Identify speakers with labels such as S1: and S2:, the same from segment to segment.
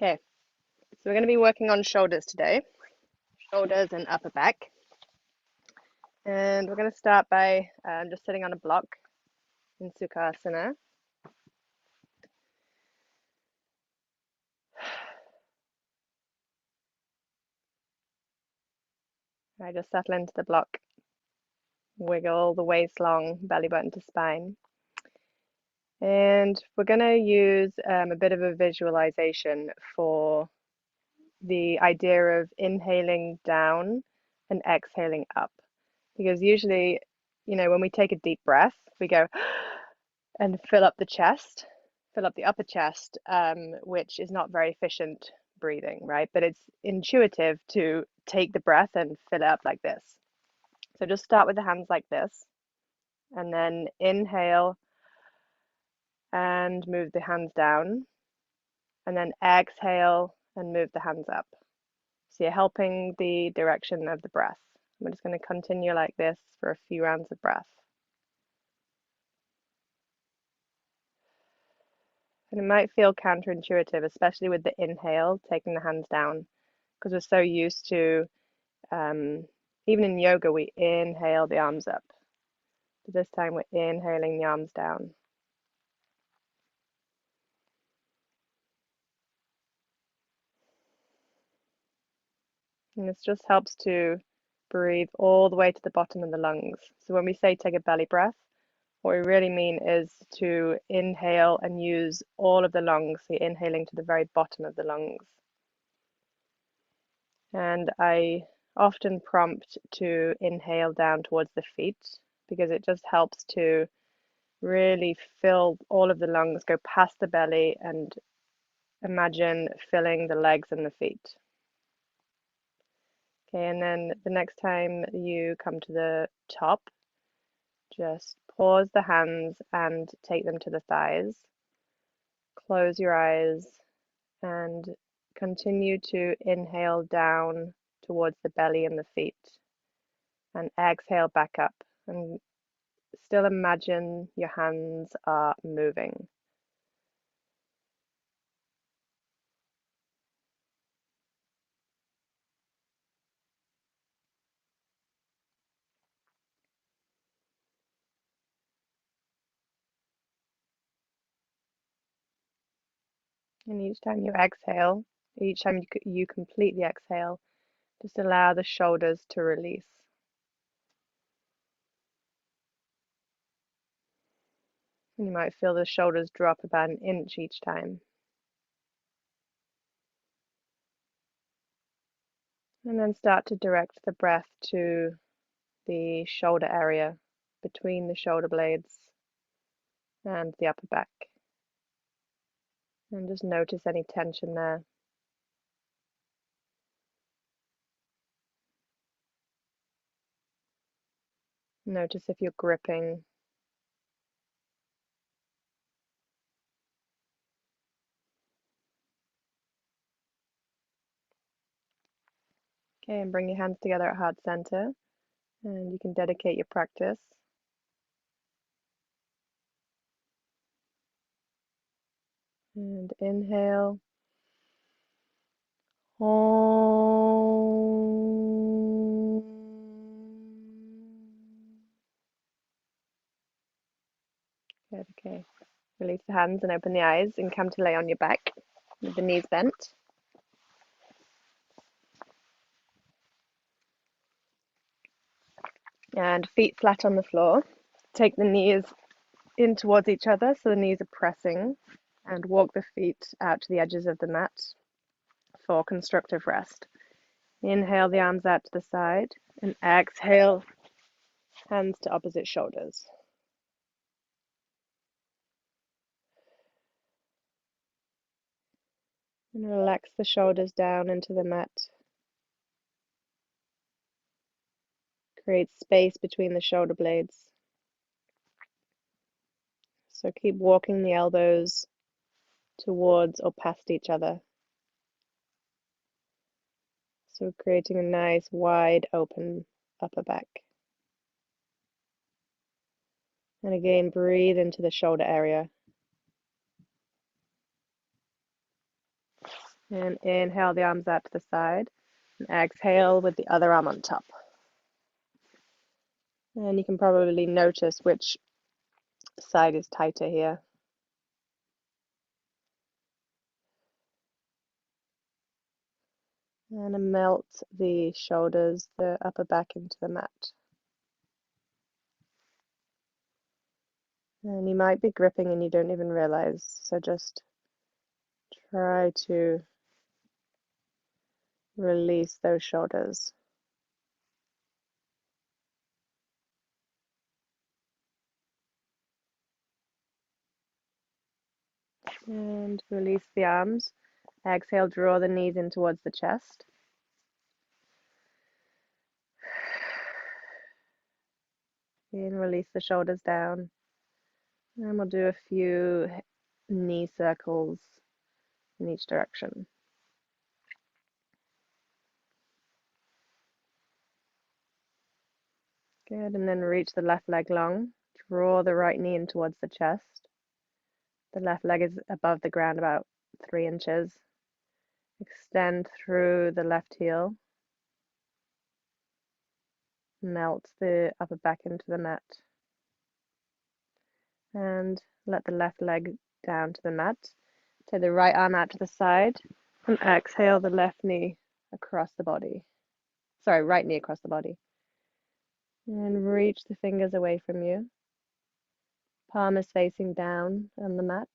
S1: Okay, so we're going to be working on shoulders today, shoulders and upper back. And we're going to start by just sitting on a block in Sukhasana. I just settle into the block, wiggle the waist long, belly button to spine. And we're going to use a bit of a visualization for the idea of inhaling down and exhaling up. Because usually, when we take a deep breath, we go and fill up the chest, fill up the upper chest, which is not very efficient breathing, right? But it's intuitive to take the breath and fill it up like this. So just start with the hands like this, and then inhale and move the hands down, and then exhale and move the hands up. So you're helping the direction of the breath. I'm just going to continue like this for a few rounds of breath. And it might feel counterintuitive, especially with the inhale, taking the hands down, because we're so used to, even in yoga, we inhale the arms up. But this time we're inhaling the arms down. And this just helps to breathe all the way to the bottom of the lungs. So when we say take a belly breath, what we really mean is to inhale and use all of the lungs, so you're inhaling to the very bottom of the lungs. And I often prompt to inhale down towards the feet because it just helps to really fill all of the lungs, go past the belly, and imagine filling the legs and the feet. Okay, and then the next time you come to the top, just pause the hands and take them to the thighs. Close your eyes and continue to inhale down towards the belly and the feet, and exhale back up, and still imagine your hands are moving. And each time you exhale, each time you completely exhale, just allow the shoulders to release. And you might feel the shoulders drop about an inch each time. And then start to direct the breath to the shoulder area between the shoulder blades and the upper back. And just notice any tension there. Notice if you're gripping. Okay, and bring your hands together at heart center, and you can dedicate your practice. And inhale. Om. Good, okay. Release the hands and open the eyes and come to lay on your back with the knees bent. And feet flat on the floor. Take the knees in towards each other so the knees are pressing, and walk the feet out to the edges of the mat for constructive rest. Inhale the arms out to the side, and exhale, hands to opposite shoulders. And relax the shoulders down into the mat. Create space between the shoulder blades. So keep walking the elbows towards or past each other. So creating a nice wide open upper back. And again, breathe into the shoulder area. And inhale the arms out to the side. And exhale with the other arm on top. And you can probably notice which side is tighter here. And melt the shoulders, the upper back into the mat. And you might be gripping and you don't even realize, so just try to release those shoulders. And release the arms. Exhale, draw the knees in towards the chest. And release the shoulders down. And we'll do a few knee circles in each direction. Good, and then reach the left leg long. Draw the right knee in towards the chest. The left leg is above the ground about 3 inches. Extend through the left heel. Melt the upper back into the mat. And let the left leg down to the mat. Take the right arm out to the side and exhale the left knee across the body. Sorry, right knee across the body. And reach the fingers away from you. Palm is facing down on the mat.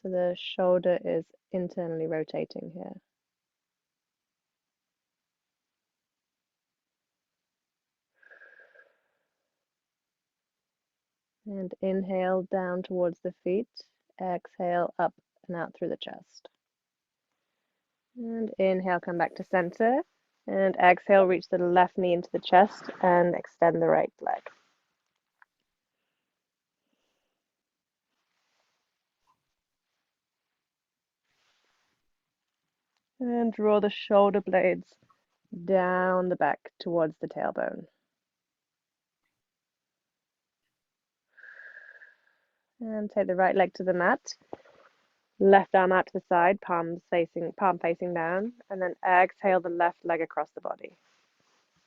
S1: So the shoulder is internally rotating here. And inhale down towards the feet. Exhale up and out through the chest. And inhale, come back to center. And exhale, reach the left knee into the chest and extend the right leg. And draw the shoulder blades down the back towards the tailbone. And take the right leg to the mat. Left arm out to the side, palm facing down, and then exhale the left leg across the body.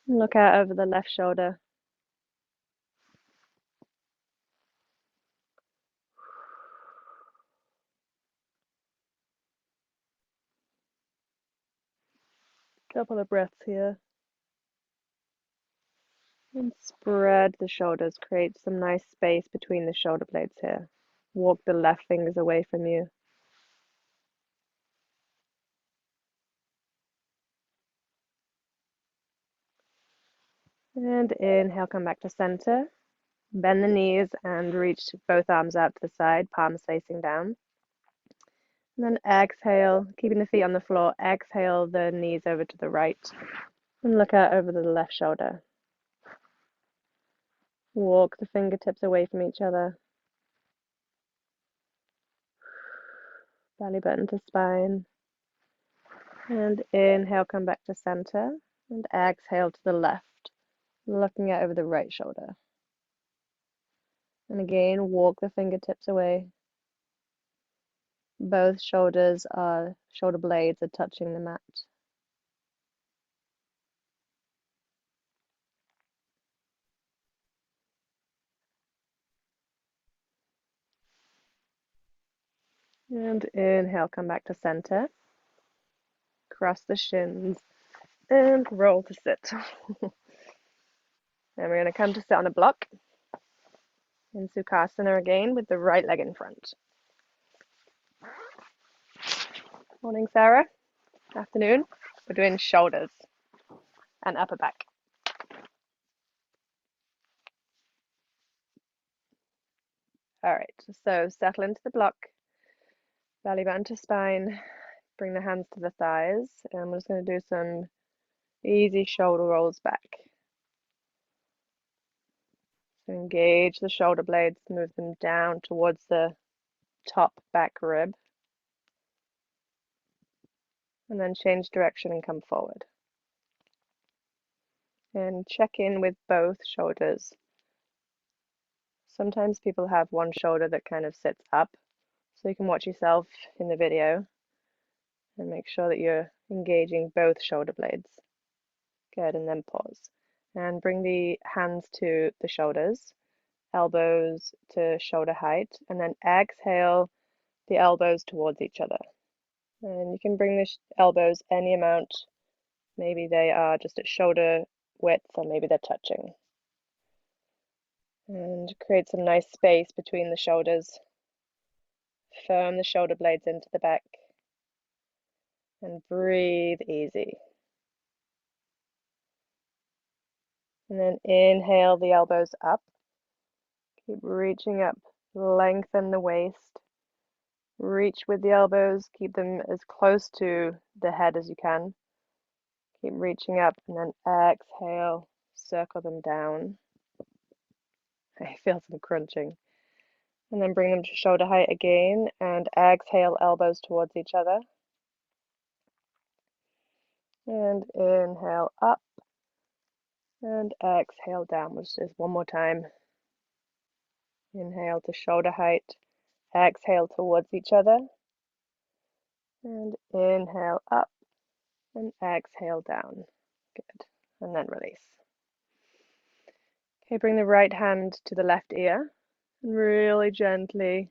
S1: Look out over the left shoulder. Couple of breaths here. And spread the shoulders, create some nice space between the shoulder blades here. Walk the left fingers away from you. And inhale, come back to center. Bend the knees and reach both arms out to the side, palms facing down. And then exhale, keeping the feet on the floor, exhale the knees over to the right. And look out over the left shoulder. Walk the fingertips away from each other. Belly button to spine. And inhale, come back to center. And exhale to the left, looking out over the right shoulder. And again, walk the fingertips away. Both shoulder blades are touching the mat. And inhale, come back to center. Cross the shins and roll to sit. And we're going to come to sit on a block in Sukhasana again with the right leg in front. Morning, Sarah. Afternoon. We're doing shoulders and upper back. All right, so settle into the block, belly button to spine, bring the hands to the thighs, and I'm just going to do some easy shoulder rolls back. So engage the shoulder blades, move them down towards the top back rib, and then change direction and come forward. And check in with both shoulders. Sometimes people have one shoulder that kind of sits up, So you can watch yourself in the video and make sure that you're engaging both shoulder blades. Good, and then pause. And bring the hands to the shoulders, elbows to shoulder height, and then exhale the elbows towards each other. And you can bring the elbows any amount. Maybe they are just at shoulder width, or maybe they're touching. And create some nice space between the shoulders. Firm the shoulder blades into the back. And breathe easy. And then inhale the elbows up. Keep reaching up. Lengthen the waist. Reach with the elbows. Keep them as close to the head as you can. Keep reaching up, and then exhale. Circle them down. I feel some crunching. And then bring them to shoulder height again, and exhale, elbows towards each other. And inhale up, and exhale downwards. Just one more time. Inhale to shoulder height, exhale towards each other, and inhale up, and exhale down. Good. And then release. Okay, bring the right hand to the left ear, and really gently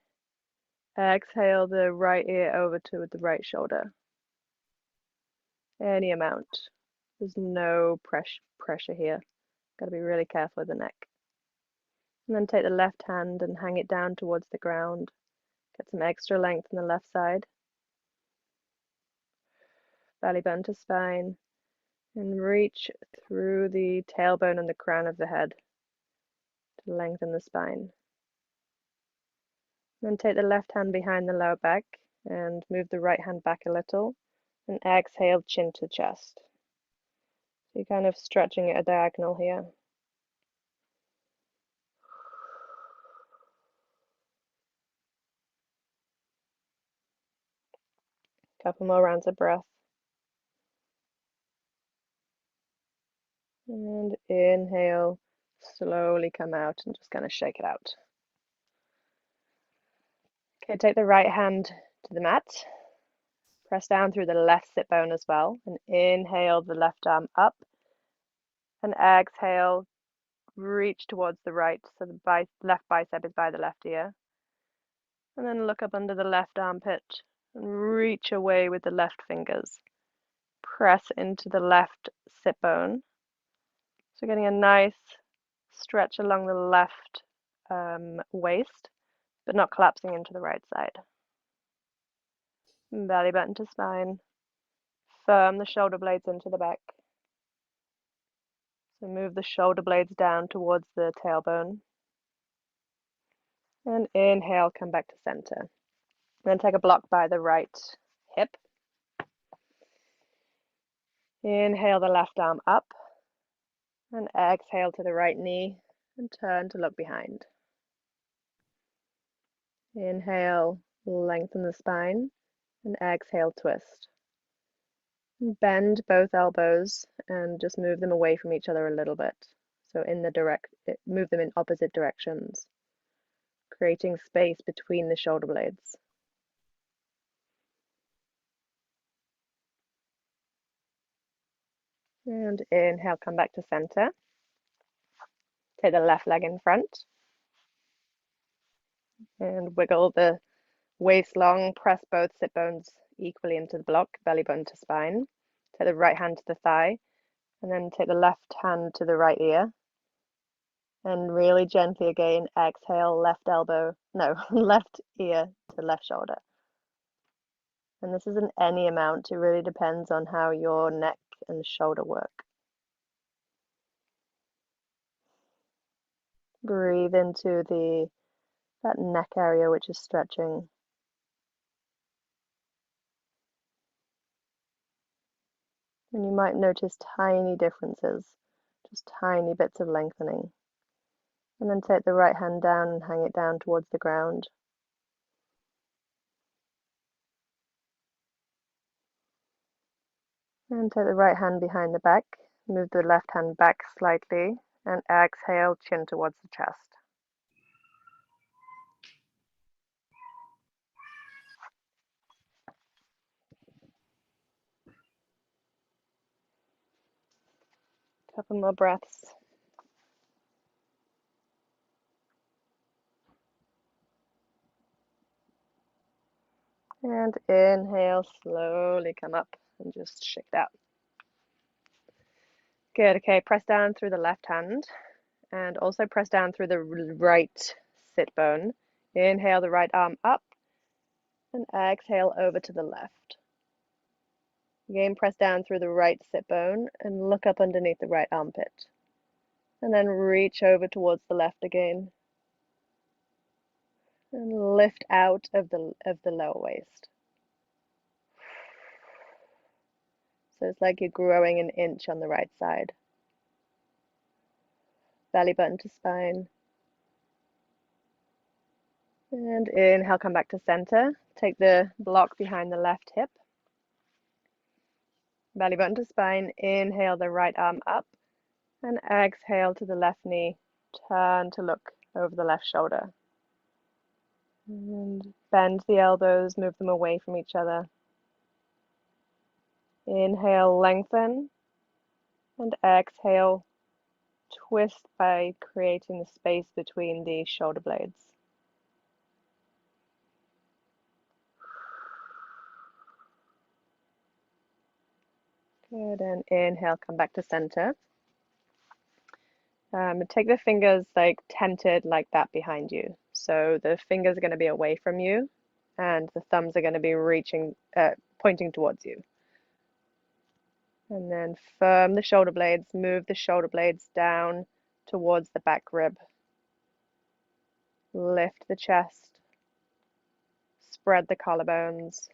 S1: exhale the right ear over to the right shoulder. Any amount. There's no pressure here. Got to be really careful with the neck. And then take the left hand and hang it down towards the ground. Get some extra length on the left side. Belly button to spine. And reach through the tailbone and the crown of the head to lengthen the spine. Then take the left hand behind the lower back and move the right hand back a little. And exhale, chin to chest. So you're kind of stretching it a diagonal here. Couple more rounds of breath. And inhale, slowly come out and just kind of shake it out. Okay, take the right hand to the mat. Press down through the left sit bone as well. And inhale the left arm up. And exhale, reach towards the right. So the left bicep is by the left ear. And then look up under the left armpit and reach away with the left fingers. Press into the left sit bone. So getting a nice stretch along the left waist, but not collapsing into the right side. Belly button to spine. Firm the shoulder blades into the back. So move the shoulder blades down towards the tailbone. And inhale, come back to center. Then take a block by the right hip. Inhale the left arm up. And exhale to the right knee and turn to look behind. Inhale, lengthen the spine, and exhale, twist. Bend both elbows and just move them away from each other a little bit. So move them in opposite directions, creating space between the shoulder blades. And inhale, come back to center. Take the left leg in front. And wiggle the waist long, press both sit bones equally into the block, belly button to spine. Take the right hand to the thigh, and then take the left hand to the right ear. And really gently again, exhale, left ear to left shoulder. And this isn't any amount, it really depends on how your neck and shoulder work. Breathe into that neck area which is stretching. And you might notice tiny differences, just tiny bits of lengthening. And then take the right hand down and hang it down towards the ground. And take the right hand behind the back, move the left hand back slightly, and exhale, chin towards the chest. Couple more breaths. And inhale, slowly come up and just shake it out. Good, okay, press down through the left hand and also press down through the right sit bone. Inhale the right arm up and exhale over to the left. Again, press down through the right sit bone and look up underneath the right armpit. And then reach over towards the left again. And lift out of the lower waist. So it's like you're growing an inch on the right side. Belly button to spine. And inhale, come back to center. Take the block behind the left hip. Belly button to spine. Inhale the right arm up. And exhale to the left knee. Turn to look over the left shoulder. And bend the elbows, move them away from each other. Inhale, lengthen. And exhale, twist by creating the space between the shoulder blades. Good, and inhale, come back to center. Take the fingers like tented like that behind you. So the fingers are going to be away from you and the thumbs are going to be pointing towards you. And then firm the shoulder blades, move the shoulder blades down towards the back rib. Lift the chest, spread the collarbones.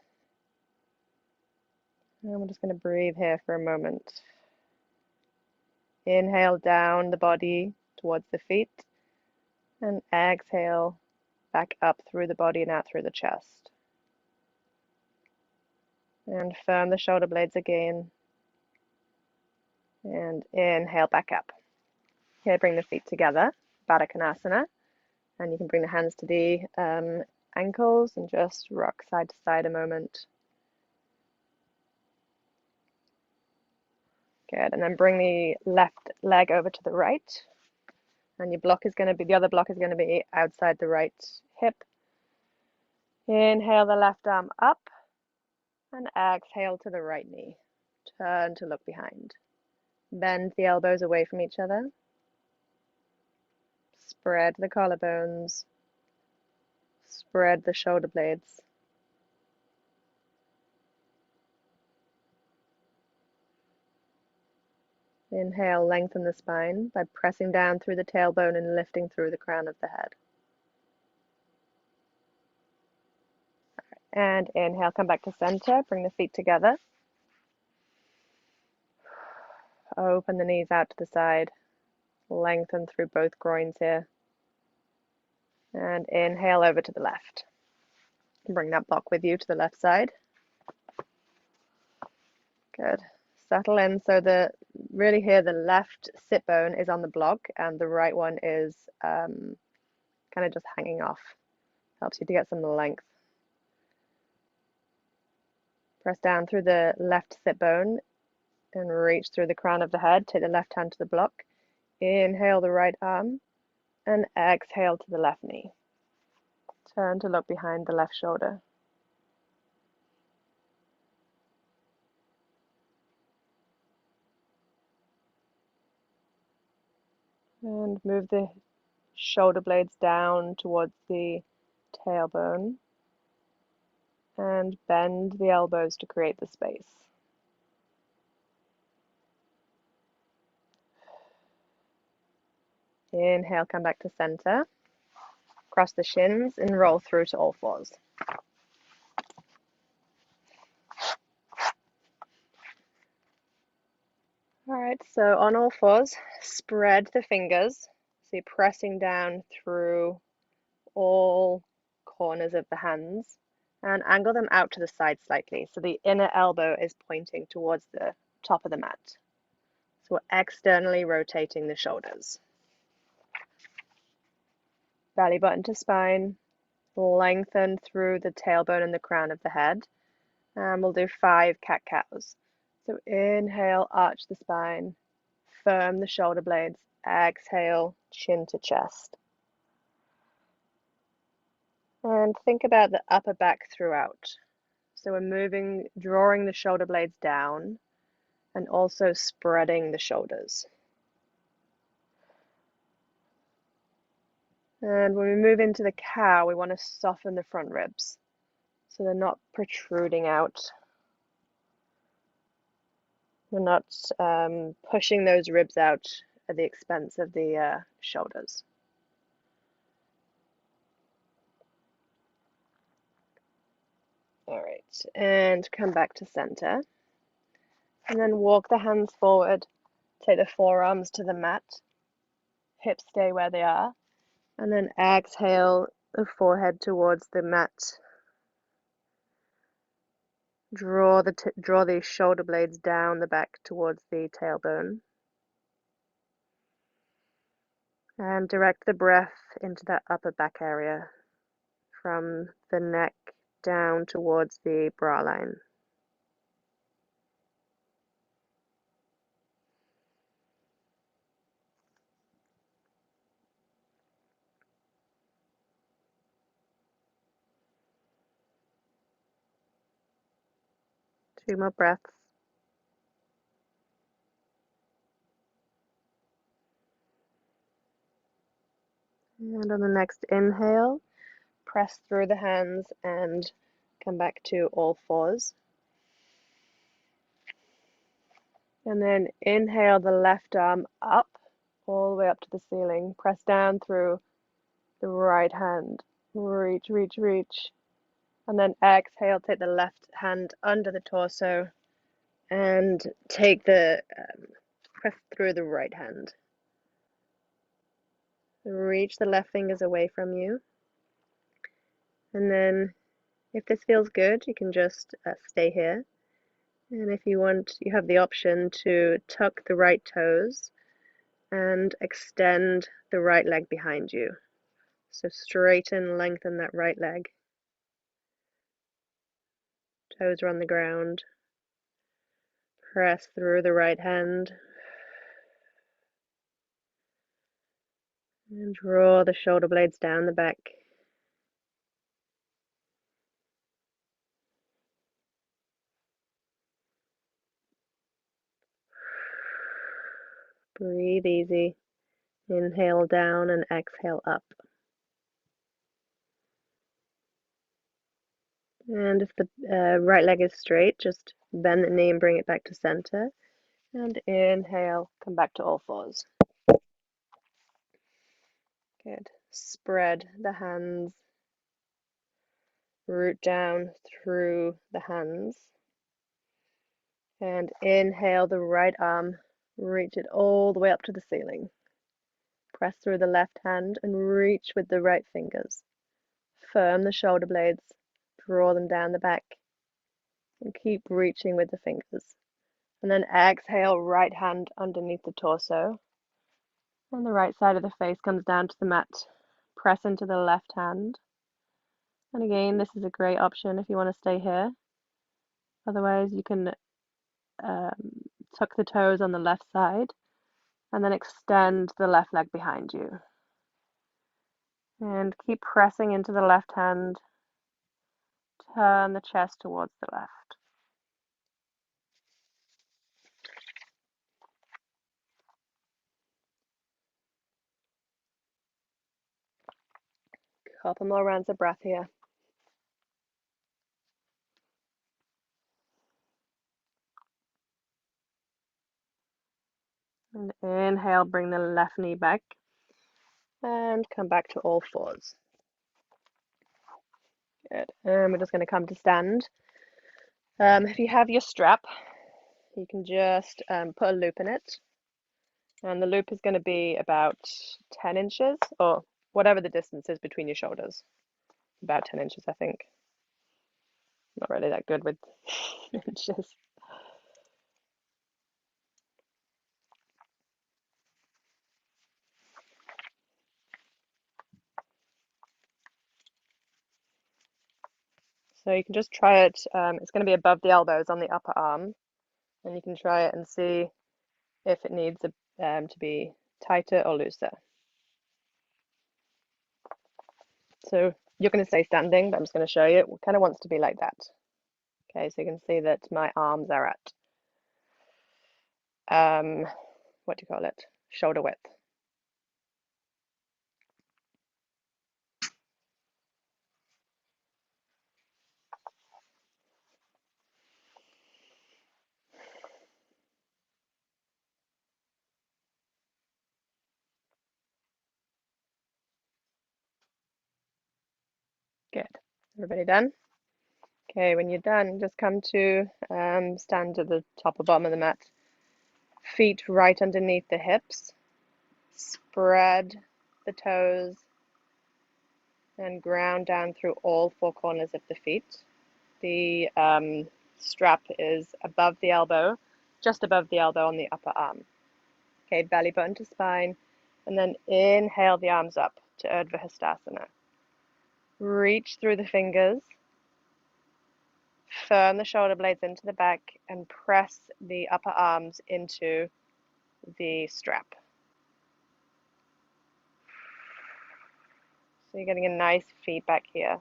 S1: And we're just going to breathe here for a moment. Inhale down the body towards the feet and exhale back up through the body and out through the chest. And firm the shoulder blades again. And inhale back up. Okay, bring the feet together, Baddha Konasana. And you can bring the hands to the ankles and just rock side to side a moment. Good, and then bring the left leg over to the right. And your block is going to be, the other block is going to be outside the right hip. Inhale the left arm up and exhale to the right knee. Turn to look behind. Bend the elbows away from each other. Spread the collarbones. Spread the shoulder blades. Inhale, lengthen the spine by pressing down through the tailbone and lifting through the crown of the head. And inhale, come back to center, bring the feet together. Open the knees out to the side, lengthen through both groins here. And inhale over to the left. Bring that block with you to the left side. Good. Settle in so really here the left sit bone is on the block and the right one is kind of just hanging off. Helps you to get some length. Press down through the left sit bone and reach through the crown of the head. Take the left hand to the block. Inhale the right arm and exhale to the left knee. Turn to look behind the left shoulder. And move the shoulder blades down towards the tailbone. And bend the elbows to create the space. Inhale, come back to center. Cross the shins and roll through to all fours. All right, so on all fours, spread the fingers. So you're pressing down through all corners of the hands and angle them out to the side slightly. So the inner elbow is pointing towards the top of the mat. So we're externally rotating the shoulders. Belly button to spine, lengthen through the tailbone and the crown of the head. And we'll do 5 cat-cows. So inhale, arch the spine. firm the shoulder blades. Exhale, chin to chest. And think about the upper back throughout. So we're moving, drawing the shoulder blades down and also spreading the shoulders. And when we move into the cow, we want to soften the front ribs so they're not protruding out. We're not pushing those ribs out at the expense of the shoulders. All right, and come back to center. And then walk the hands forward. Take the forearms to the mat. Hips stay where they are. And then exhale the forehead towards the mat. Draw the shoulder blades down the back towards the tailbone. And direct the breath into that upper back area from the neck down towards the bra line. Two more breaths. And on the next inhale, press through the hands and come back to all fours. And then inhale the left arm up, all the way up to the ceiling. Press down through the right hand. Reach, reach, reach. And then exhale, take the left hand under the torso and take press through the right hand. Reach the left fingers away from you. And then if this feels good, you can just stay here. And if you want, you have the option to tuck the right toes and extend the right leg behind you. So straighten, lengthen that right leg. Toes are on the ground. Press through the right hand. And draw the shoulder blades down the back. Breathe easy. Inhale down and exhale up. And if the right leg is straight, just bend the knee and bring it back to center. And inhale, come back to all fours. Good. Spread the hands. Root down through the hands. And inhale the right arm. Reach it all the way up to the ceiling. Press through the left hand and reach with the right fingers. Firm the shoulder blades. Draw them down the back. And keep reaching with the fingers. And then exhale, right hand underneath the torso. And the right side of the face comes down to the mat. Press into the left hand. And again, this is a great option if you want to stay here. Otherwise, you can tuck the toes on the left side and then extend the left leg behind you. And keep pressing into the left hand. Turn the chest towards the left. Couple more rounds of breath here. And inhale, bring the left knee back and come back to all fours. Good. And we're just going to come to stand. If you have your strap, you can just put a loop in it. And the loop is going to be about 10 inches or whatever the distance is between your shoulders. About 10 inches, I think. Not really that good with inches. So you can just try it. It's going to be above the elbows on the upper arm. And you can try it and see if it needs to be tighter or looser. So you're going to stay standing, but I'm just going to show you. It kind of wants to be like that. Okay, so you can see that my arms are at, what do you call it? Shoulder width. Good. Everybody done? Okay, when you're done, just come to stand at the top or bottom of the mat. Feet right underneath the hips. Spread the toes and ground down through all four corners of the feet. The strap is above the elbow, just above the elbow on the upper arm. Okay, belly button to spine, and then inhale the arms up to Urdhva. Reach through the fingers, firm the shoulder blades into the back, and press the upper arms into the strap. So you're getting a nice feedback here.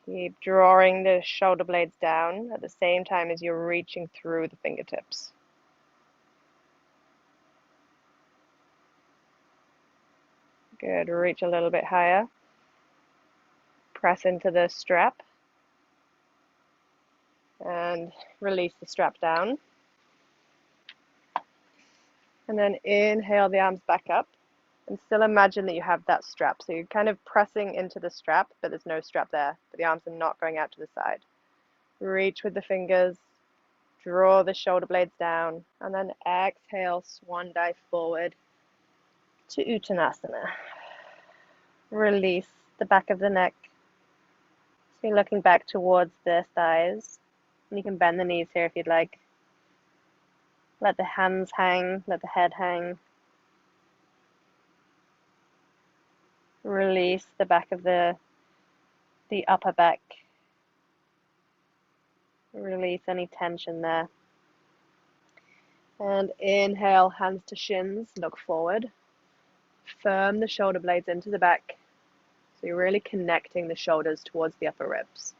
S1: Keep drawing the shoulder blades down at the same time as you're reaching through the fingertips. Good, reach a little bit higher. Press into the strap and release the strap down. And then inhale the arms back up and still imagine that you have that strap. So you're kind of pressing into the strap, but there's no strap there, but the arms are not going out to the side. Reach with the fingers, draw the shoulder blades down, and then exhale, swan dive forward to Uttanasana. Release the back of the neck. So you're looking back towards the thighs. And you can bend the knees here if you'd like. Let the hands hang, let the head hang. Release the back of the upper back. Release any tension there. And inhale, hands to shins, look forward. Firm the shoulder blades into the back. So you're really connecting the shoulders towards the upper ribs.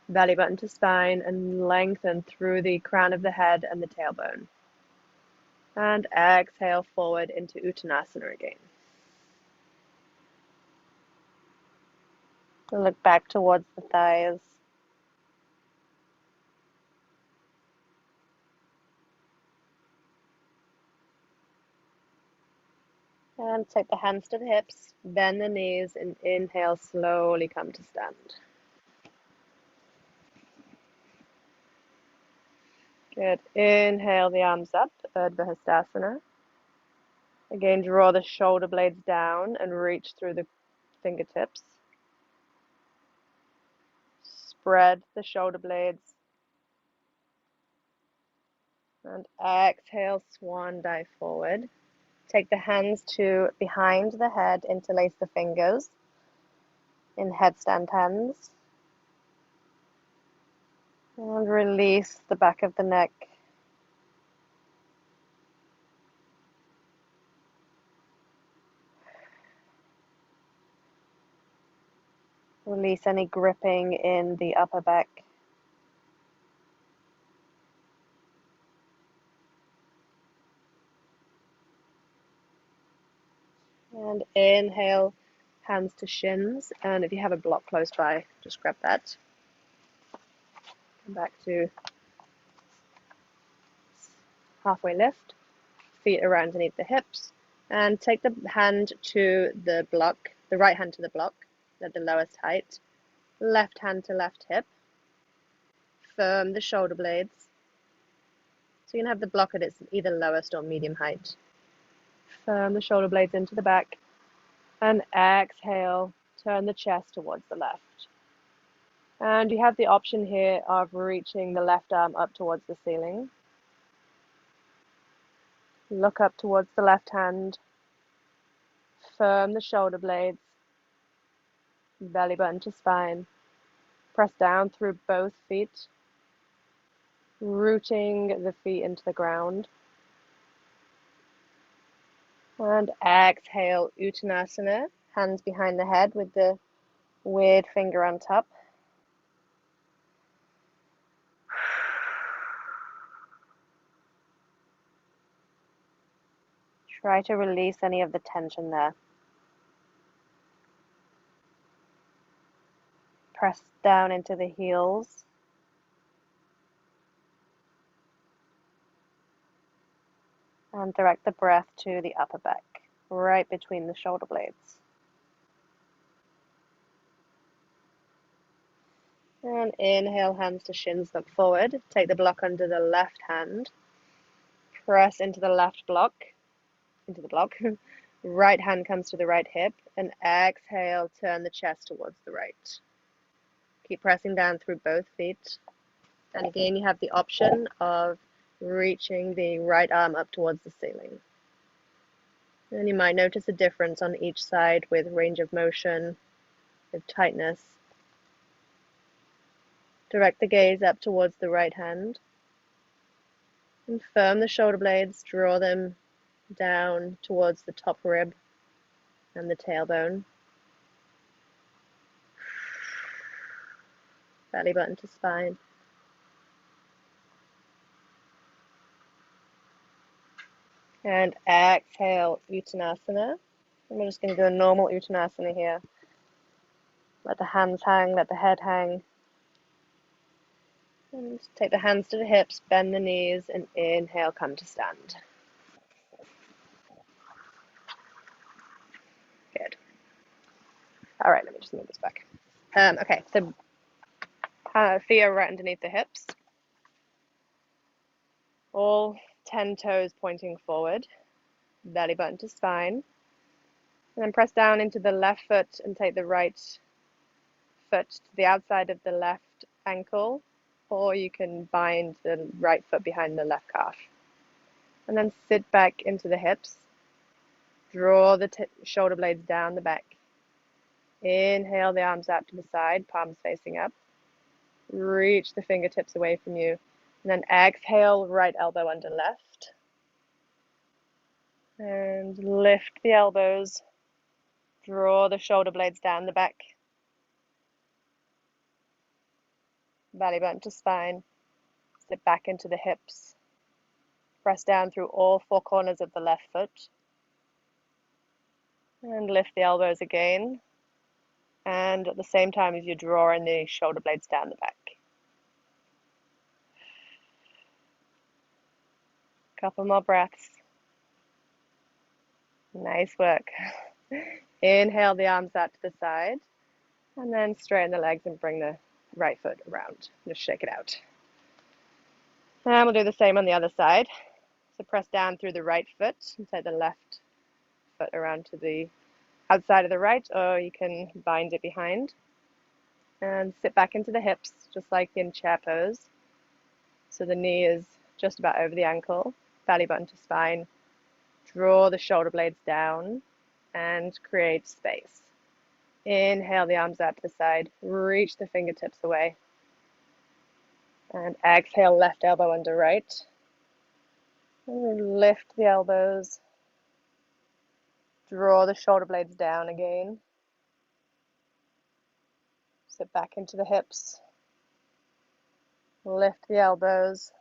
S1: Belly button to spine and lengthen through the crown of the head and the tailbone. And exhale forward into Uttanasana again. And look back towards the thighs. And take the hands to the hips, bend the knees, and inhale, slowly come to stand. Good. Inhale the arms up, Urdhva. Again, draw the shoulder blades down and reach through the fingertips. Spread the shoulder blades. And exhale, swan dive forward. Take the hands to behind the head, interlace the fingers in headstand hands. And release the back of the neck. Release any gripping in the upper back. And inhale, hands to shins. And if you have a block close by, just grab that. Come back to halfway lift. Feet around underneath the hips. And take the hand to the block, the right hand to the block at the lowest height. Left hand to left hip. Firm the shoulder blades. So you can have the block at its either lowest or medium height. Firm the shoulder blades into the back. And exhale, turn the chest towards the left. And you have the option here of reaching the left arm up towards the ceiling. Look up towards the left hand. Firm the shoulder blades. Belly button to spine. Press down through both feet, rooting the feet into the ground. And exhale, Uttanasana, hands behind the head with the weird finger on top. Try to release any of the tension there. Press down into the heels. And direct the breath to the upper back, right between the shoulder blades. And inhale, hands to shins, look forward. Take the block under the left hand. Press into the left block, into the block. Right hand comes to the right hip. And exhale, turn the chest towards the right. Keep pressing down through both feet. And again, you have the option of reaching the right arm up towards the ceiling. And you might notice a difference on each side with range of motion, with tightness. Direct the gaze up towards the right hand. And firm the shoulder blades, draw them down towards the top rib and the tailbone. Belly button to spine. And exhale, Uttanasana. And we're just going to do a normal Uttanasana here. Let the hands hang, let the head hang. And take the hands to the hips, bend the knees, and inhale, come to stand. Good. All right, let me just move this back. Okay, so feet are right underneath the hips. All 10 toes pointing forward. Belly button to spine. And then press down into the left foot and take the right foot to the outside of the left ankle, or you can bind the right foot behind the left calf. And then sit back into the hips. Draw the shoulder blades down the back. Inhale the arms out to the side, palms facing up. Reach the fingertips away from you. And then exhale, right elbow under left. And lift the elbows. Draw the shoulder blades down the back. Belly button to spine. Sit back into the hips. Press down through all four corners of the left foot. And lift the elbows again. And at the same time as you're drawing the shoulder blades down the back. Couple more breaths. Nice work. Inhale the arms out to the side. And then straighten the legs and bring the right foot around. Just shake it out. And we'll do the same on the other side. So press down through the right foot and take the left foot around to the outside of the right, or you can bind it behind. And sit back into the hips, just like in chair pose. So the knee is just about over the ankle, belly button to spine. Draw the shoulder blades down and create space. Inhale the arms out to the side, reach the fingertips away. And exhale, left elbow under right. And lift the elbows. Draw the shoulder blades down again. Sit back into the hips. Lift the elbows.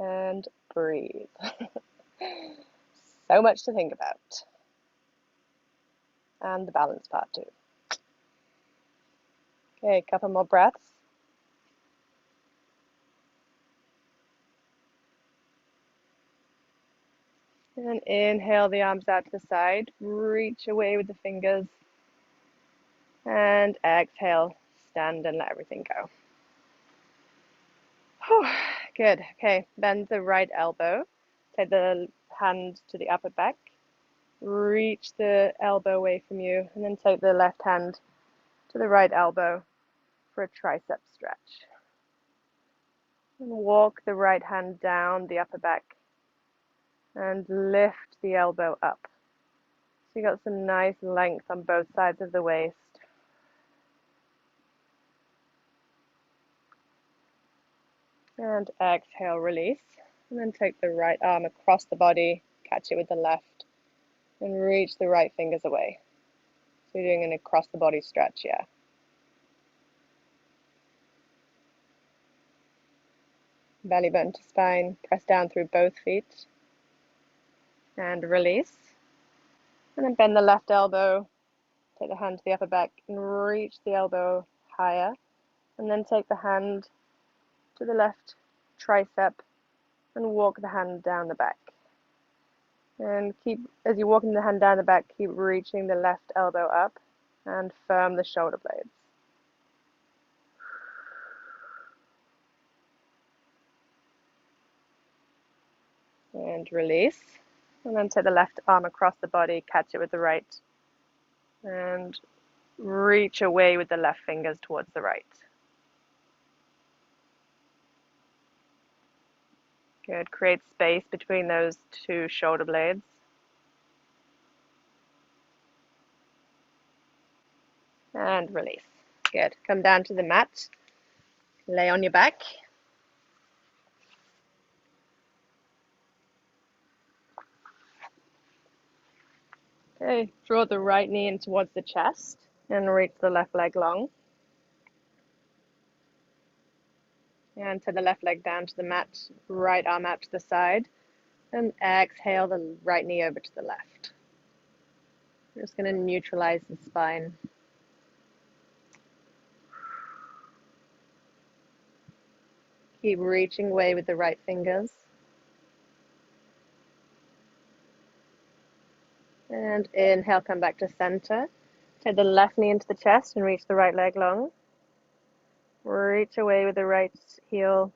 S1: And breathe. So much to think about. And the balance part too. Okay, a couple more breaths. And inhale the arms out to the side. Reach away with the fingers. And exhale, stand and let everything go. Whew, good. Okay, bend the right elbow. Take the hand to the upper back. Reach the elbow away from you. And then take the left hand to the right elbow for a tricep stretch. And walk the right hand down the upper back. And lift the elbow up. So you got some nice length on both sides of the waist. And exhale, release. And then take the right arm across the body, catch it with the left, and reach the right fingers away. So you're doing an across the body stretch here. Belly button to spine, press down through both feet, and release. And then bend the left elbow, take the hand to the upper back, and reach the elbow higher. And then take the hand to the left tricep and walk the hand down the back. And keep, as you're walking the hand down the back, keep reaching the left elbow up and firm the shoulder blades. And release. And then take the left arm across the body, catch it with the right, and reach away with the left fingers towards the right. Good. Create space between those two shoulder blades. And release. Good. Come down to the mat. Lay on your back. Okay. Draw the right knee in towards the chest and reach the left leg long. And to the left leg down to the mat, right arm out to the side. And exhale the right knee over to the left. I'm just going to neutralize the spine. Keep reaching away with the right fingers. And inhale, come back to center. Take the left knee into the chest and reach the right leg long. Reach away with the right heel.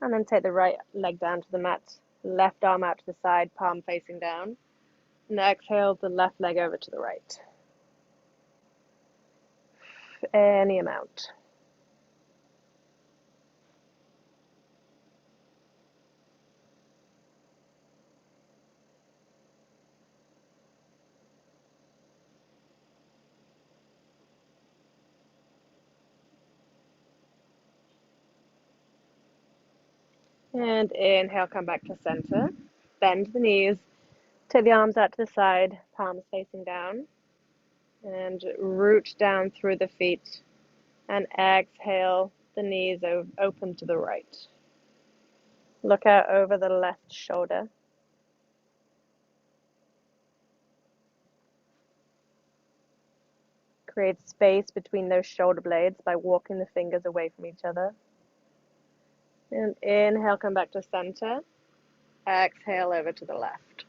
S1: And then take the right leg down to the mat. Left arm out to the side, palm facing down. And exhale the left leg over to the right. Any amount. And inhale, come back to center. Bend the knees. Take the arms out to the side, palms facing down. And root down through the feet. And exhale, the knees open to the right. Look out over the left shoulder. Create space between those shoulder blades by walking the fingers away from each other. And inhale, come back to center. Exhale over to the left.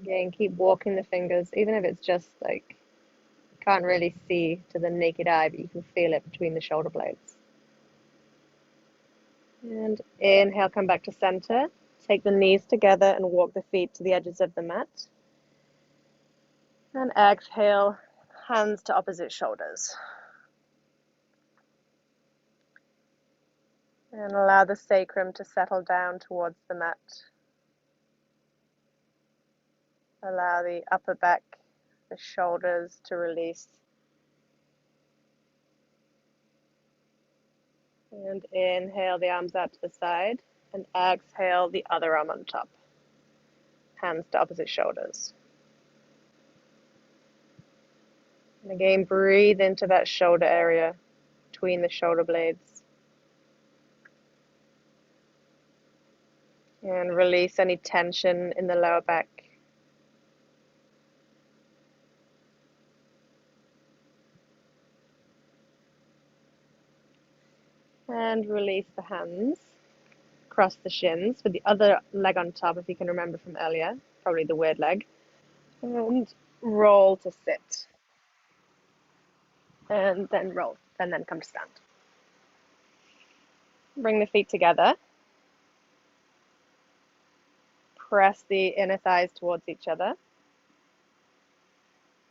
S1: Again, keep walking the fingers, even if it's just like, you can't really see to the naked eye, but you can feel it between the shoulder blades. And inhale, come back to center. Take the knees together and walk the feet to the edges of the mat. And exhale, hands to opposite shoulders. And allow the sacrum to settle down towards the mat. Allow the upper back, the shoulders to release. And inhale the arms out to the side. And exhale the other arm on top. Hands to opposite shoulders. And again, breathe into that shoulder area between the shoulder blades. And release any tension in the lower back. And release the hands. Cross the shins with the other leg on top, if you can remember from earlier, probably the weird leg. And roll to sit. And then roll, and then come to stand. Bring the feet together. Press the inner thighs towards each other.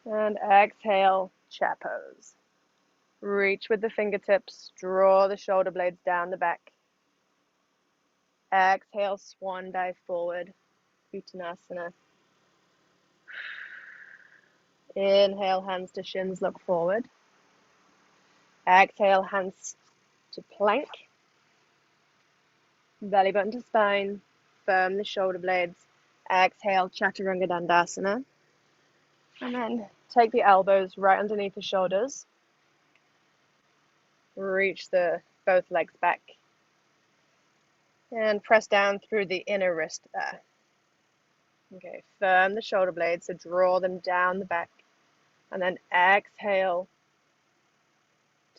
S1: And exhale, chair pose. Reach with the fingertips, draw the shoulder blades down the back. Exhale, swan dive forward, Uttanasana. Inhale, hands to shins, look forward. Exhale, hands to plank. belly button to spine, firm the shoulder blades, exhale, Chaturanga Dandasana, and then take the elbows right underneath the shoulders, reach both legs back, and press down through the inner wrist there. Okay, firm the shoulder blades, so draw them down the back, and then exhale,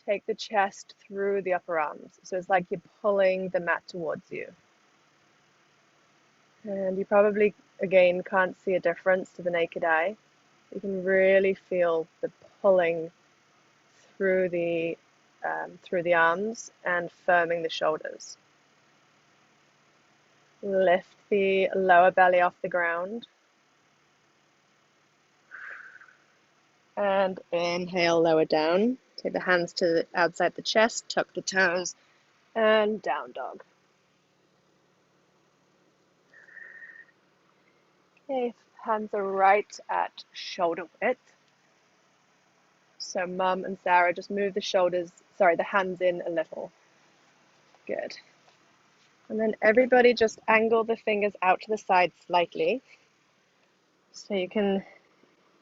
S1: take the chest through the upper arms. So it's like you're pulling the mat towards you. And you probably, again, can't see a difference to the naked eye. You can really feel the pulling through the arms and firming the shoulders. Lift the lower belly off the ground. And inhale, lower down. Take the hands to outside the chest, tuck the toes, and down dog. Okay, hands are right at shoulder width. So Mum and Sarah, just move the hands in a little. Good. And then everybody just angle the fingers out to the side slightly. So you can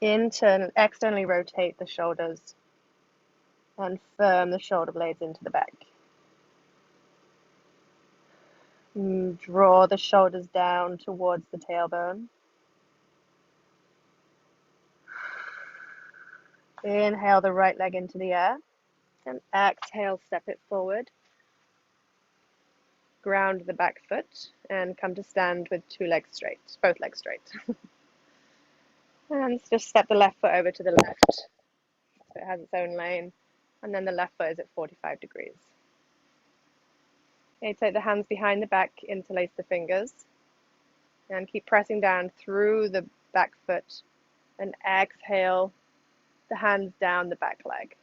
S1: externally rotate the shoulders and firm the shoulder blades into the back. Draw the shoulders down towards the tailbone. Inhale the right leg into the air and exhale, step it forward. Ground the back foot and come to stand with both legs straight. And just step the left foot over to the left so it has its own lane, and then the left foot is at 45 degrees. Okay, take the hands behind the back, interlace the fingers, and keep pressing down through the back foot, and exhale the hands down the back leg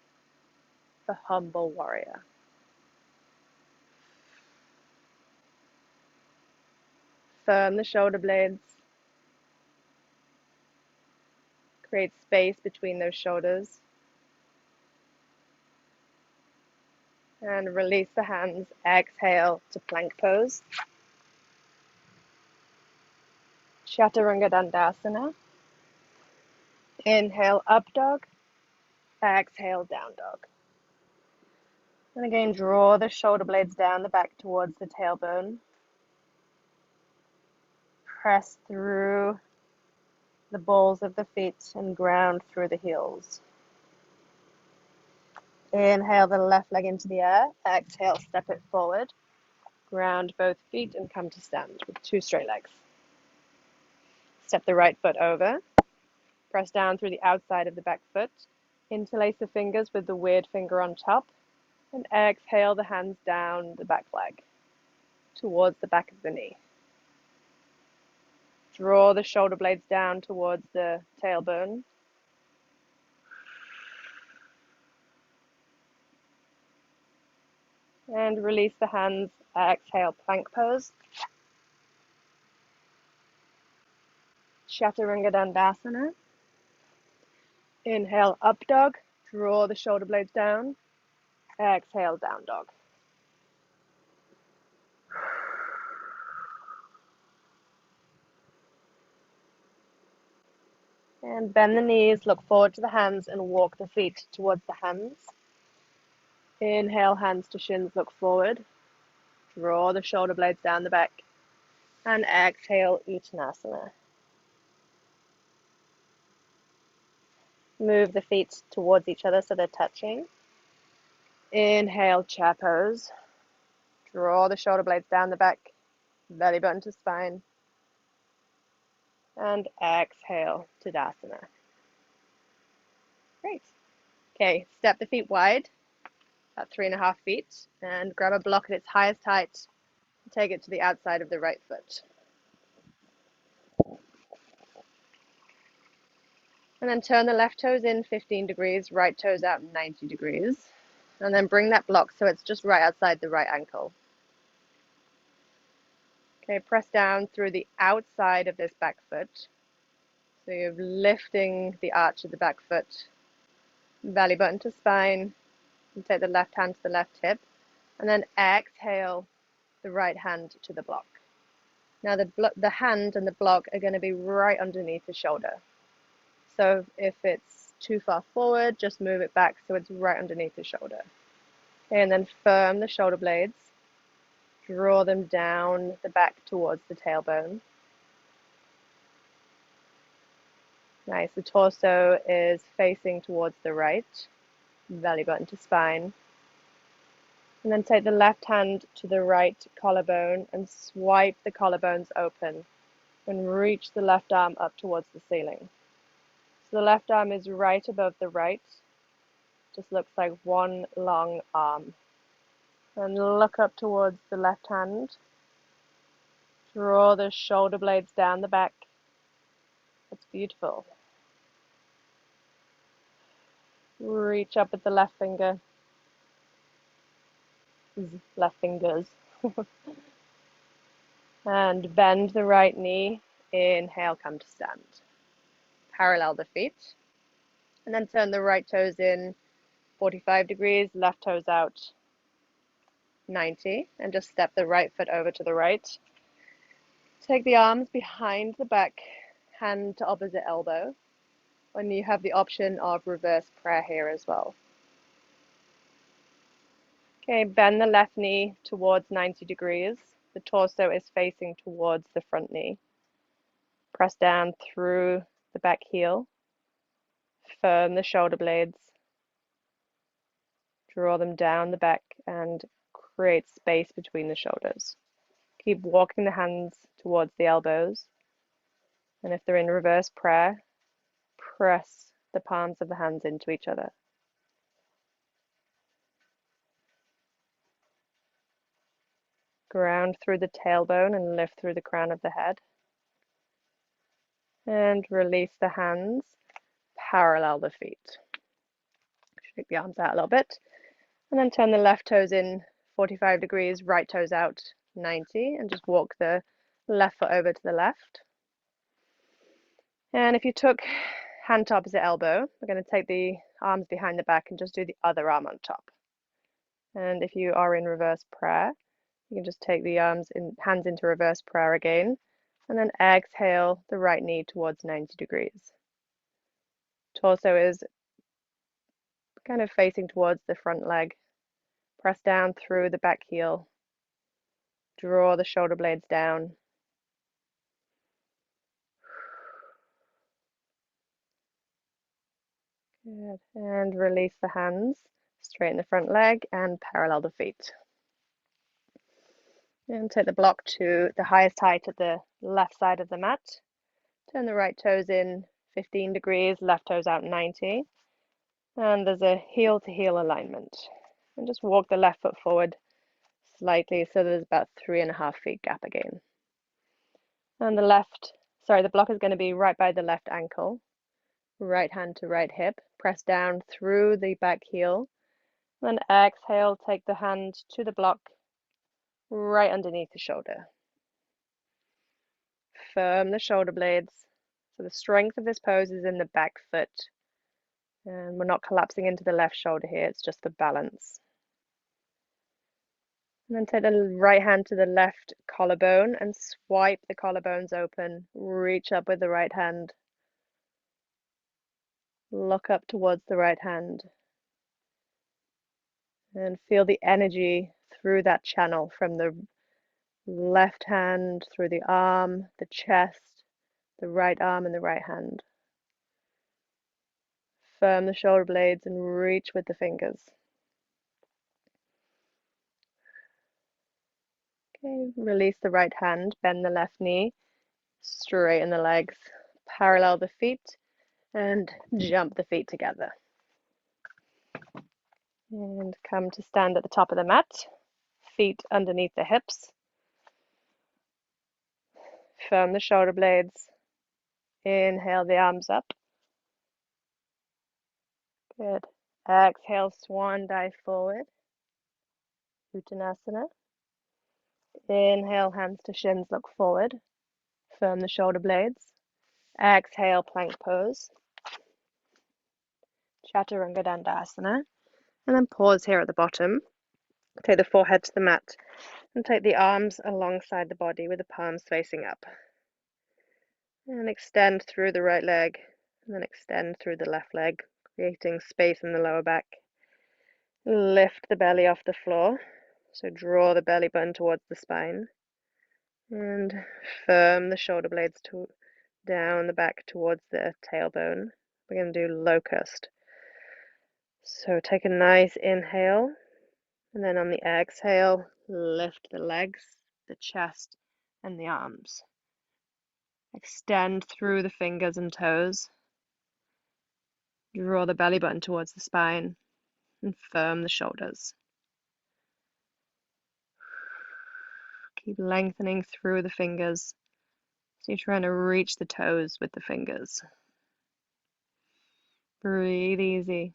S1: for humble warrior. Firm the shoulder blades. Create space between those shoulders. And release the hands. Exhale to plank pose. Chaturanga Dandasana. Inhale, up dog. Exhale, down dog. And again, draw the shoulder blades down the back towards the tailbone. Press through the balls of the feet and ground through the heels. Inhale the left leg into the air. Exhale, step it forward. Ground both feet and come to stand with 2 straight legs. Step the right foot over. Press down through the outside of the back foot. Interlace the fingers with the weird finger on top. And exhale the hands down the back leg towards the back of the knee. Draw the shoulder blades down towards the tailbone. And release the hands. Exhale, plank pose. Chaturanga Dandasana. Inhale, up dog. Draw the shoulder blades down. Exhale, down dog. And bend the knees, look forward to the hands, and walk the feet towards the hands. Inhale, hands to shins, look forward. Draw the shoulder blades down the back. And exhale, Uttanasana. Move the feet towards each other so they're touching. Inhale, chair pose. Draw the shoulder blades down the back, belly button to spine. And exhale, Tadasana. Great. Okay, step the feet wide, about 3.5 feet, and grab a block at its highest height. Take it to the outside of the right foot. And then turn the left toes in 15 degrees, right toes out 90 degrees. And then bring that block so it's just right outside the right ankle. Okay, press down through the outside of this back foot. So you're lifting the arch of the back foot, belly button to spine, and take the left hand to the left hip. And then exhale, the right hand to the block. Now the hand and the block are going to be right underneath the shoulder. So if it's too far forward, just move it back so it's right underneath the shoulder. Okay, and then firm the shoulder blades. Draw them down the back towards the tailbone. Nice, the torso is facing towards the right, belly button to spine. And then take the left hand to the right collarbone and swipe the collarbones open and reach the left arm up towards the ceiling. So the left arm is right above the right, just looks like one long arm. And look up towards the left hand. Draw the shoulder blades down the back. That's beautiful. Reach up with the left finger. Left fingers. And bend the right knee. Inhale, come to stand. Parallel the feet. And then turn the right toes in 45 degrees, left toes out 90. And just step the right foot over to the right. Take the arms behind the back, hand to opposite elbow. And you have the option of reverse prayer here as well. Okay, bend the left knee towards 90 degrees. The torso is facing towards the front knee. Press down through the back heel. Firm the shoulder blades. Draw them down the back and create space between the shoulders. Keep walking the hands towards the elbows. And if they're in reverse prayer, press the palms of the hands into each other. Ground through the tailbone and lift through the crown of the head. And release the hands, parallel the feet. Shake the arms out a little bit. And then turn the left toes in 45 degrees, right toes out 90. And just walk the left foot over to the left. And if you took hand to opposite elbow, we're going to take the arms behind the back and just do the other arm on top. And if you are in reverse prayer, you can just take the hands into reverse prayer again, and then exhale the right knee towards 90 degrees. Torso is kind of facing towards the front leg. Press down through the back heel. Draw the shoulder blades down. Good. And release the hands. Straighten the front leg and parallel the feet. And take the block to the highest height at the left side of the mat. Turn the right toes in 15 degrees, left toes out 90. And there's a heel to heel alignment. And just walk the left foot forward slightly so there's about 3.5 feet gap again. And the block is going to be right by the left ankle. Right hand to right hip. Press down through the back heel. Then exhale, take the hand to the block right underneath the shoulder. Firm the shoulder blades. So the strength of this pose is in the back foot. And we're not collapsing into the left shoulder here, it's just the balance. And then take the right hand to the left collarbone and swipe the collarbones open. Reach up with the right hand. Look up towards the right hand. And feel the energy through that channel from the left hand, through the arm, the chest, the right arm and the right hand. Firm the shoulder blades and reach with the fingers. Okay, release the right hand, bend the left knee, straighten the legs, parallel the feet, and jump the feet together. And come to stand at the top of the mat, feet underneath the hips. Firm the shoulder blades. Inhale the arms up. Good. Exhale, swan dive forward. Uttanasana. Inhale, hands to shins, look forward. Firm the shoulder blades. Exhale, plank pose. Chaturanga Dandasana. And then pause here at the bottom. Take the forehead to the mat And take the arms alongside the body with the palms facing up. And extend through the right leg, and then extend through the left leg, creating space in the lower back. Lift the belly off the floor, so draw the belly button towards the spine. And firm the shoulder blades down the back towards the tailbone. We're going to do Locust. So take a nice inhale, and then on the exhale, lift the legs, the chest, and the arms. Extend through the fingers and toes. Draw the belly button towards the spine and firm the shoulders. Keep lengthening through the fingers. So you're trying to reach the toes with the fingers. Breathe easy.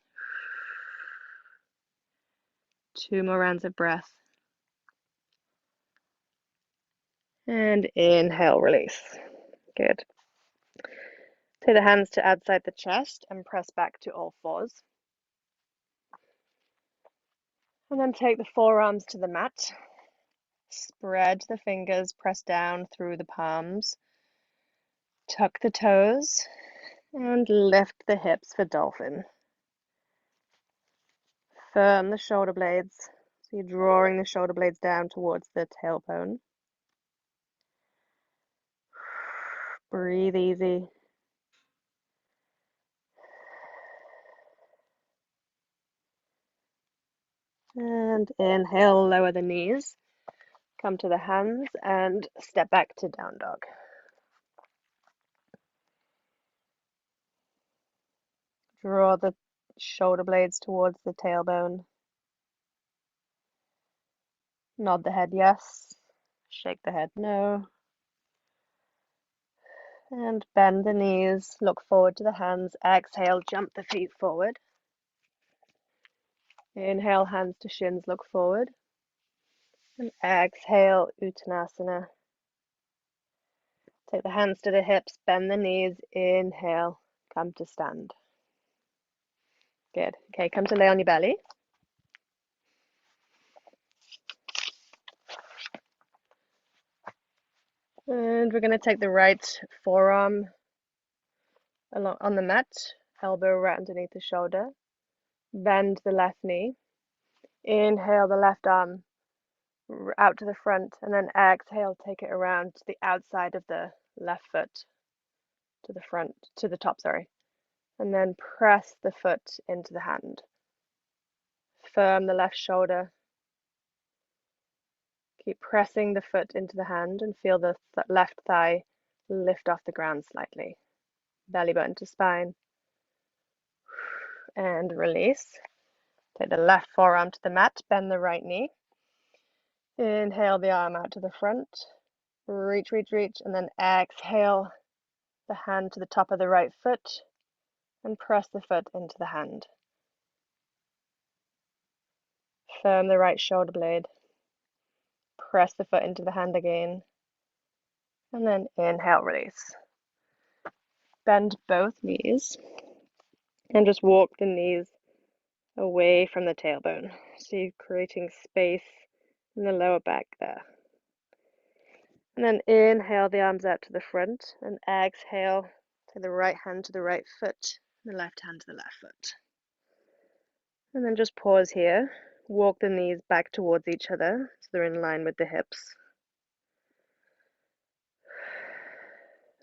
S1: 2 more rounds of breath. And inhale, release. Good. Take the hands to outside the chest and press back to all fours. And then take the forearms to the mat. Spread the fingers, press down through the palms. Tuck the toes and lift the hips for dolphin. Firm the shoulder blades. So you're drawing the shoulder blades down towards the tailbone. Breathe easy. And inhale, lower the knees. Come to the hands and step back to down dog. Draw the shoulder blades towards the tailbone. Nod the head yes. Shake the head no. And bend the knees. Look forward to the hands. Exhale, jump the feet forward. Inhale, hands to shins, look forward. And exhale, Uttanasana. Take the hands to the hips, bend the knees. Inhale, come to stand. Good. Okay, come to lay on your belly. And we're going to take the right forearm along on the mat, elbow right underneath the shoulder. Bend the left knee. Inhale the left arm out to the front, and then exhale, take it around to the outside of the left foot, to the front, to the top, sorry. And then press the foot into the hand. Firm the left shoulder. Keep pressing the foot into the hand and feel the left thigh lift off the ground slightly. Belly button to spine. And release. Take the left forearm to the mat, bend the right knee. Inhale the arm out to the front. Reach, reach, reach, and then exhale the hand to the top of the right foot and press the foot into the hand. Firm the right shoulder blade. Press the foot into the hand again. And then inhale, release. Bend both knees and just walk the knees away from the tailbone. So you're creating space in the lower back there. And then inhale the arms out to the front and exhale to the right hand to the right foot, the left hand to the left foot. And then just pause here. Walk the knees back towards each other so they're in line with the hips.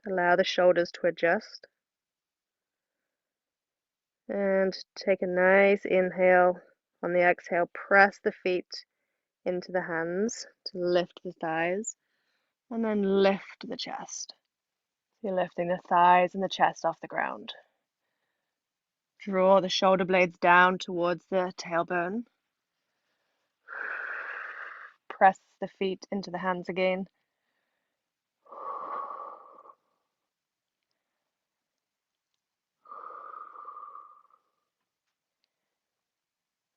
S1: Allow the shoulders to adjust. And take a nice inhale. On the exhale, press the feet into the hands to lift the thighs. And then lift the chest. You're lifting the thighs and the chest off the ground. Draw the shoulder blades down towards the tailbone. Press the feet into the hands again.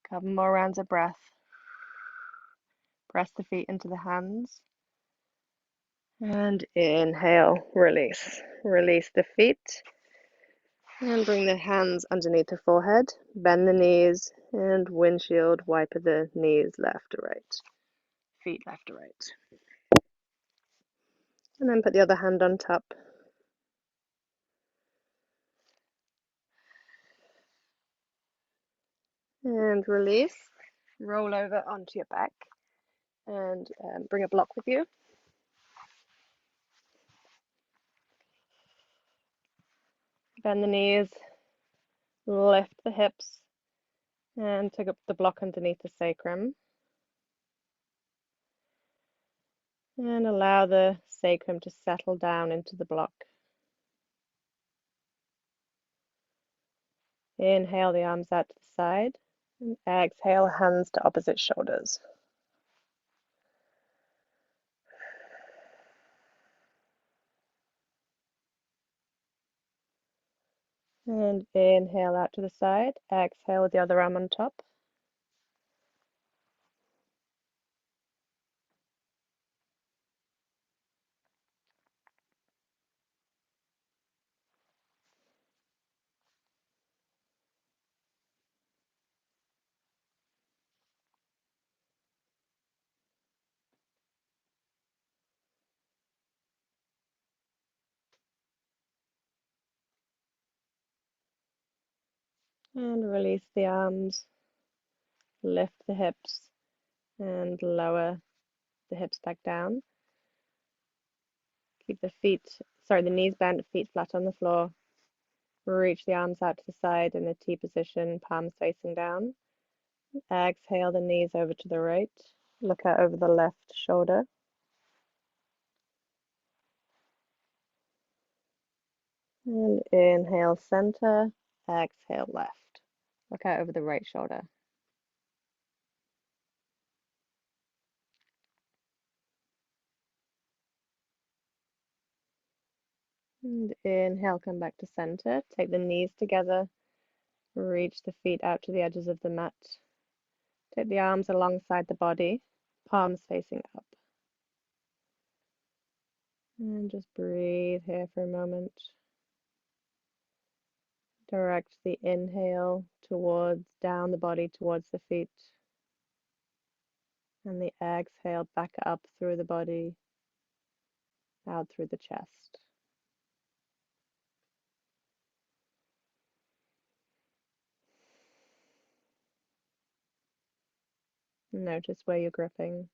S1: Couple more rounds of breath. Press the feet into the hands. And inhale, release. Release the feet. And bring the hands underneath the forehead. Bend the knees and windshield wiper the knees left to right. feet left to right. And then put the other hand on top. And release. Roll over onto your back and bring a block with you. Bend the knees, lift the hips, and take up the block underneath the sacrum. And allow the sacrum to settle down into the block. Inhale the arms out to the side, and exhale, hands to opposite shoulders. And inhale out to the side, exhale with the other arm on top. And release the arms, lift the hips, and lower the hips back down. Keep the knees bent, feet flat on the floor. Reach the arms out to the side in a T position, palms facing down. Exhale the knees over to the right. Look out over the left shoulder. And inhale center, exhale left. Look out over the right shoulder. And inhale, come back to center. Take the knees together. Reach the feet out to the edges of the mat. Take the arms alongside the body, palms facing up. And just breathe here for a moment. Direct the inhale down the body towards the feet. And the exhale back up through the body, out through the chest. Notice where you're gripping.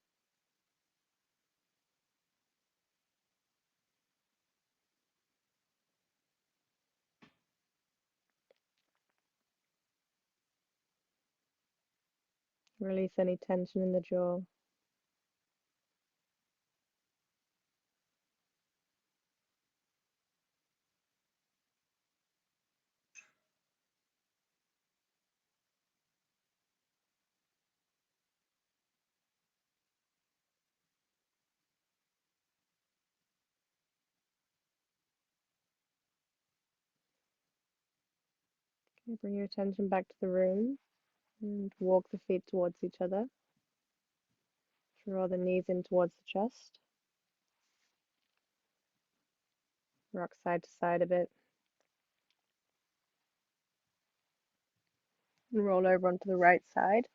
S1: Release any tension in the jaw. Okay, bring your attention back to the room and walk the feet towards each other. Draw the knees in towards the chest. Rock side to side a bit. And roll over onto the right side.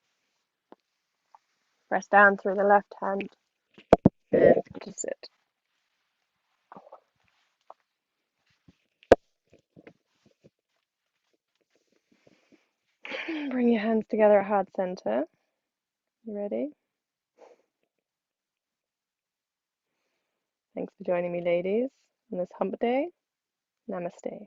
S1: Press down through the left hand and to sit. Bring your hands together at heart center. You ready? Thanks for joining me, ladies, on this hump day. Namaste.